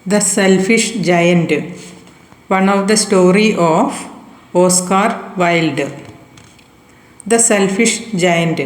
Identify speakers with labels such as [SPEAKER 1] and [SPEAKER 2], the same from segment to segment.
[SPEAKER 1] The Selfish Giant, one of the story of Oscar-wilde. The Selfish Giant.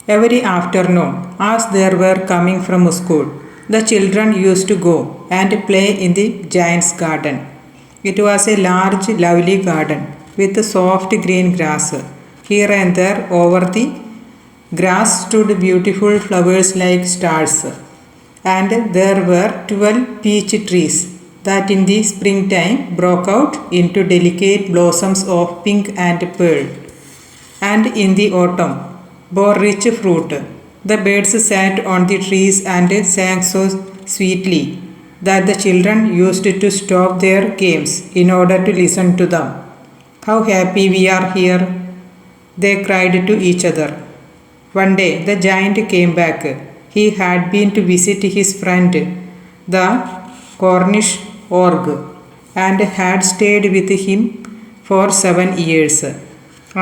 [SPEAKER 1] Every afternoon, as they were coming from school, the children used to go and play in the giant's garden. It was a large, lovely garden with soft green grass. Here and there over the grass stood beautiful flowers like stars. And there were 12 peach trees that in the springtime broke out into delicate blossoms of pink and pearl, and in the autumn bore rich fruit. The birds sat on the trees and sang so sweetly that the children used to stop their games in order to listen to them. "How happy we are here!" they cried to each other. One day the giant came back. He had been to visit his friend, the Cornish org, and had stayed with him for 7 years.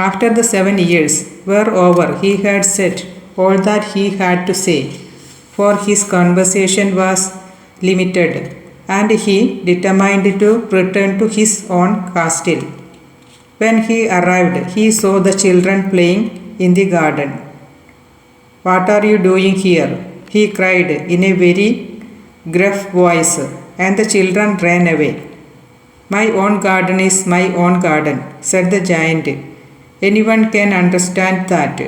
[SPEAKER 1] After the 7 years were over, he had said all that he had to say, for his conversation was limited, and he determined to return to his own castle. When he arrived, he saw the children playing in the garden. "What are you doing here?" he cried in a very gruff voice, and the children ran away. "My own garden is my own garden," said the giant. "Anyone can understand that,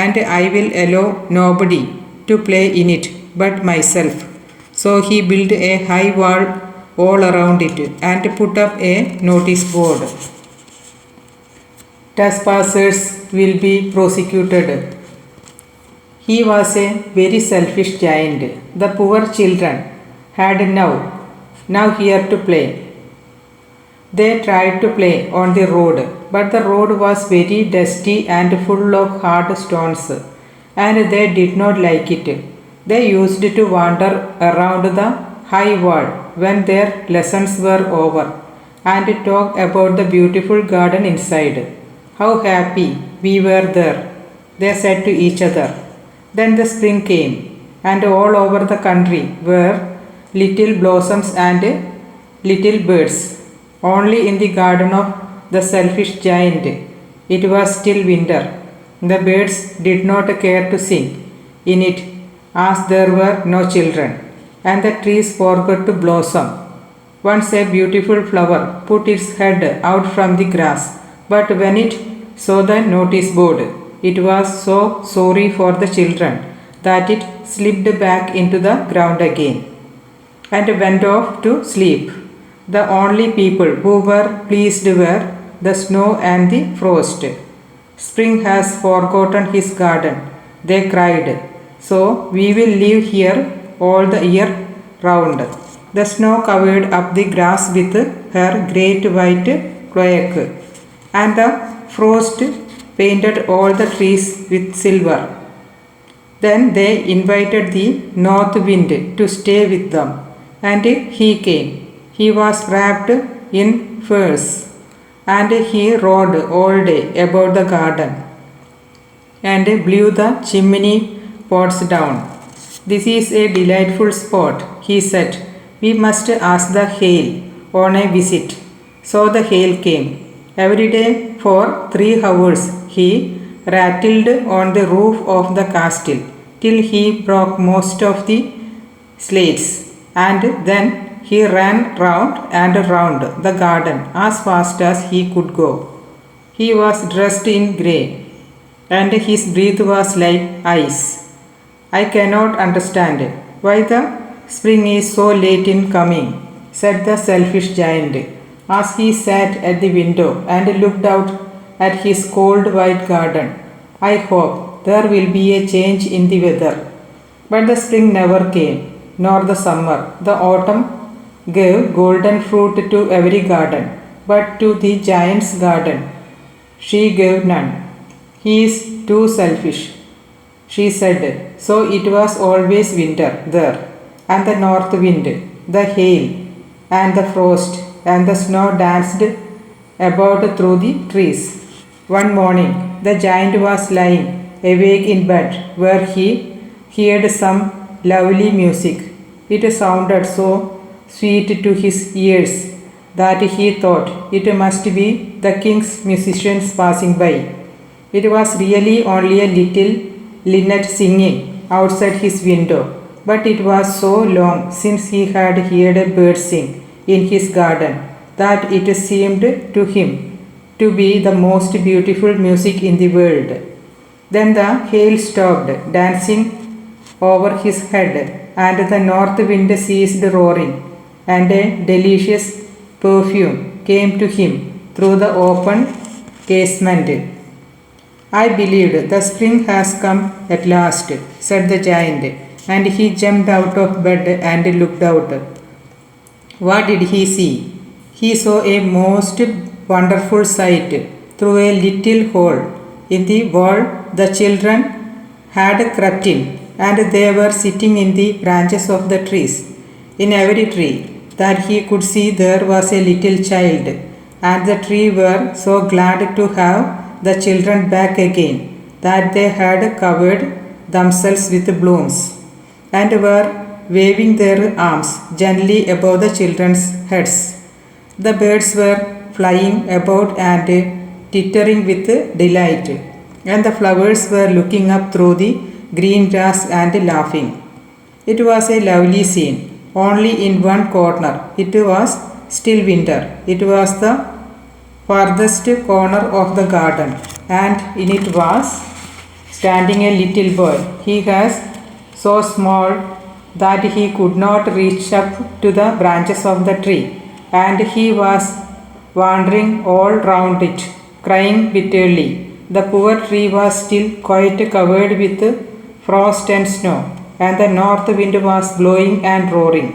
[SPEAKER 1] and I will allow nobody to play in it but myself." So he built a high wall all around it and put up a notice board. "Trespassers will be prosecuted." He was a very selfish giant. The poor children had now here to play. They tried to play on the road, but the road was very dusty and full of hard stones, and they did not like it. They used to wander around the high wall when their lessons were over and talk about the beautiful garden inside. "How happy we were there," they said to each other. Then the spring came, and all over the country were little blossoms and little birds. Only in the garden of the selfish giant it was still winter. The birds did not care to sing in it, as there were no children, and the trees forgot to blossom. Once a beautiful flower put its head out from the grass, but when it saw the notice board, it was so sorry for the children that it slipped back into the ground again and went off to sleep. The only people who were pleased were the snow and the frost. "Spring has forgotten his garden," they cried, "so we will live here all the year round." The snow covered up the grass with her great white cloak, and the frost painted all the trees with silver. Then they invited the north wind to stay with them, and he came. He was wrapped in furs, and he rode all day about the garden and blew the chimney pots down. "This is a delightful spot," he said. "We must ask the hail on a visit." So the hail came. Every day for 3 hours he rattled on the roof of the castle till he broke most of the slates, and then he ran round and round the garden as fast as he could go. He was dressed in grey, and his breath was like ice. "I cannot understand why the spring is so late in coming," said the selfish giant, as he sat at the window and looked out at his cold white garden. "I hope there will be a change in the weather." But the spring never came, nor the summer. The autumn gave golden fruit to every garden, but to the giant's garden she gave none. "He is too selfish," she said. So it was always winter there, and the north wind, the hail, and the frost, and the snow danced about through the trees. One morning the giant was lying awake in bed, where he heard some lovely music. It sounded so sweet to his ears that he thought it must be the king's musicians passing by. It was really only a little linnet singing outside his window, but it was so long since he had heard a bird sing in his garden that it seemed to him to be the most beautiful music in the world. Then the hail stopped dancing over his head, and the north wind ceased roaring, and a delicious perfume came to him through the open casement. I believed the spring has come at last, said the giant, and he jumped out of bed and looked out. What did he see? He saw a most wonderful sight. Through a little hole in the wall the children had crept in, and they were sitting in the branches of the trees. In every tree that he could see there was a little child, and the tree were so glad to have the children back again that they had covered themselves with blooms and were waving their arms gently above the children's heads. The birds were flying about and tittering with delight, and the flowers were looking up through the green grass and laughing. It was a lovely scene. Only in one corner it was still winter. It was the farthest corner of the garden, and in it was standing a little boy. He was so small that he could not reach up to the branches of the tree, and he was wandering all round it, crying bitterly. The poor tree was still quite covered with frost and snow, and the north wind was blowing and roaring.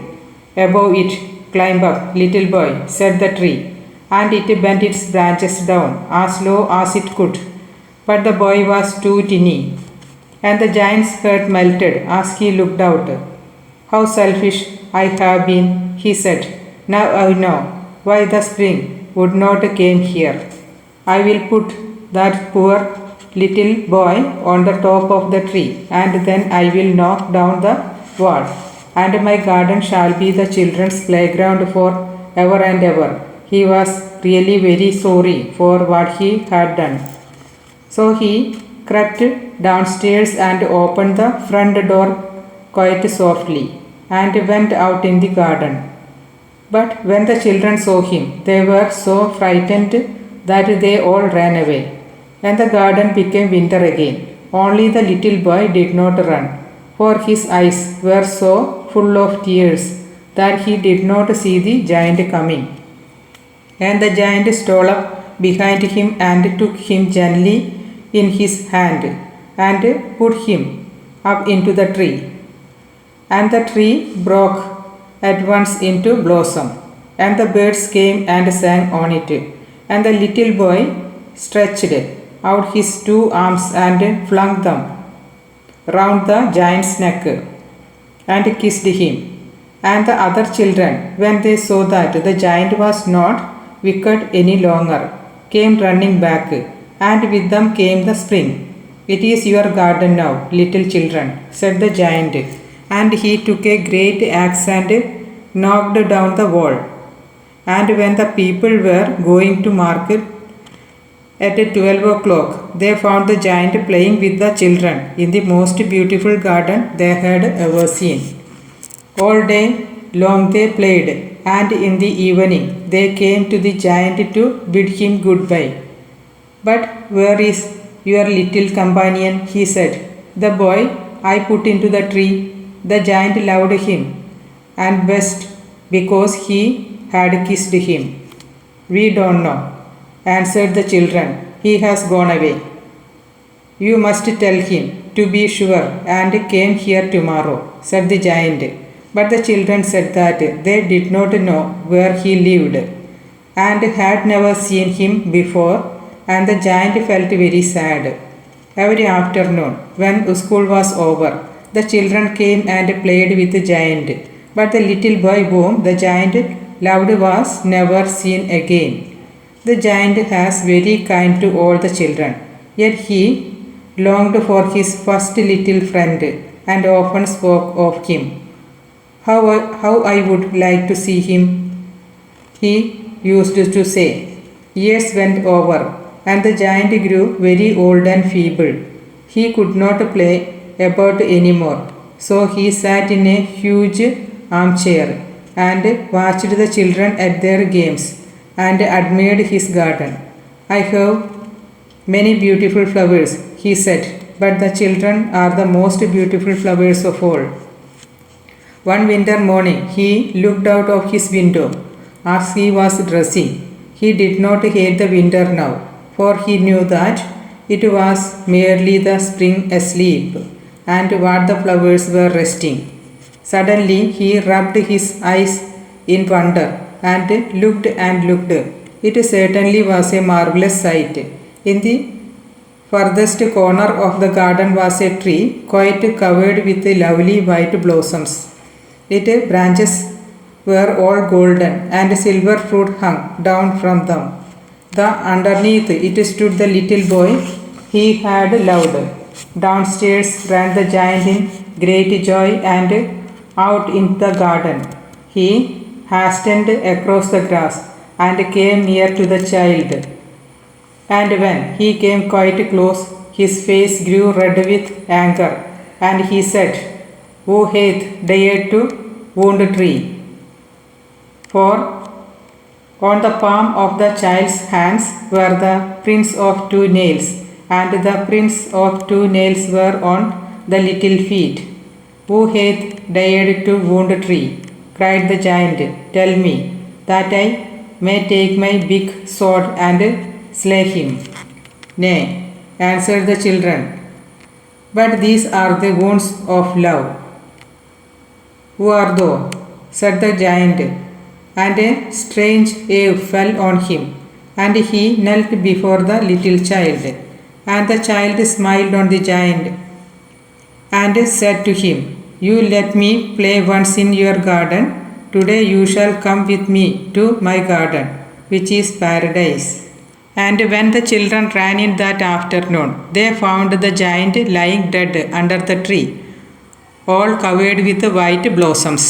[SPEAKER 1] Above it, climb up, little boy, said the tree, and it bent its branches down as low as it could. But the boy was too tiny, and the giant's heart melted as he looked out. How selfish I have been, he said. Now I know why the spring would not came here. I will put that poor little boy on the top of the tree, and then I will knock down the wall, and my garden shall be the children's playground for ever and ever. He was really very sorry for what he had done. So he crept downstairs and opened the front door quite softly and went out in the garden. But when the children saw him, they were so frightened that they all ran away, and the garden became winter again. Only the little boy did not run, for his eyes were so full of tears that he did not see the giant coming. And the giant stole up behind him and took him gently in his hand and put him up into the tree. And the tree broke at once into blossom, and the birds came and sang on it. And the little boy stretched out his two arms and flung them round the giant's neck and kissed him. And the other children, when they saw that the giant was not wicked any longer, came running back, and with them came the spring. It is your garden now, little children, said the giant, and he took a great axe and knocked down the wall. And when the people were going to market at 12 o'clock, they found the giant playing with the children in the most beautiful garden they had ever seen. All day long they played, and in the evening they came to the giant to bid him goodbye. But where is your little companion? He said. The boy I put into the tree. The giant loved him, and best because he had kissed him. We don't know, answered the children. He has gone away. You must tell him to be sure and came here tomorrow, said the giant. But the children said that they did not know where he lived and had never seen him before, and the giant felt very sad. Every afternoon, when school was over, the children came and played with the giant, but the little boy whom the giant loved was never seen again. The giant was very kind to all the children, yet he longed for his first little friend and often spoke of him. How I would like to see him, he used to say. Years went over, and the giant grew very old and feeble. He could not play about anymore, so he sat in a huge armchair and watched the children at their games and admired his garden. I have many beautiful flowers, he said, but the children are the most beautiful flowers of all. One winter morning, he looked out of his window as he was dressing. He did not hate the winter now, for he knew that it was merely the spring asleep and what the flowers were resting. Suddenly, he rubbed his eyes in wonder and looked and looked. It certainly was a marvelous sight. In the furthest corner of the garden was a tree quite covered with lovely white blossoms. Its branches were all golden and silver fruit hung down from them. Underneath it stood the little boy he had loved. Downstairs ran the giant in great joy and out in the garden. He hastened across the grass and came near to the child. And when he came quite close, his face grew red with anger, and he said, "Who hath dared to wound tree?" For on the palm of the child's hands were the prints of 2 nails, and the prints of 2 nails were on the little feet. "Who hath dared to wound tree?" cried the giant. "Tell me, that I may take my big sword and slay him." "Nay," answered the children, "but these are the wounds of love." "Who are thou?" said the giant, and a strange awe fell on him, and he knelt before the little child. And the child smiled on the giant and said to him, "You let me play once in your garden. Today you shall come with me to my garden, which is paradise." And when the children ran in that afternoon, they found the giant lying dead under the tree, all covered with white blossoms.